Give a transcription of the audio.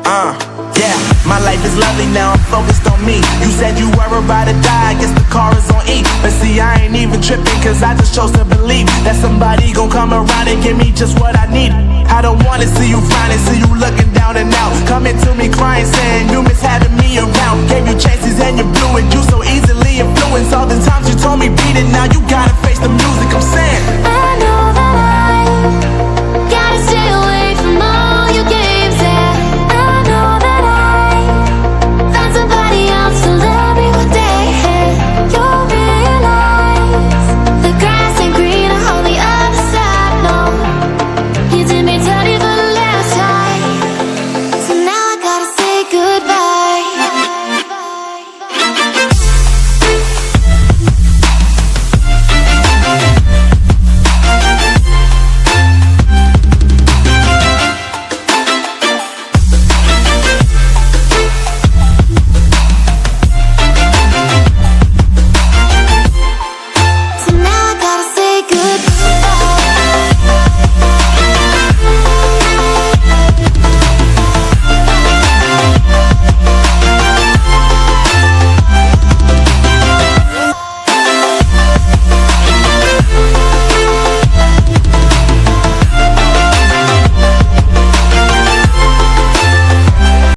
Yeah, my life is lovely now, I'm focused on me. You said you were about to die, I guess the car is on E. But see, I ain't even tripping, cause I just chose to believe that somebody gon' come around and give me just what I need. I don't wanna see you frowning, see you looking down and out, coming to me crying, saying you miss having me around. Gave you chances and you blew it, you so easily influenced. All the times you told me beat it, now you gotta face the music, I'm saying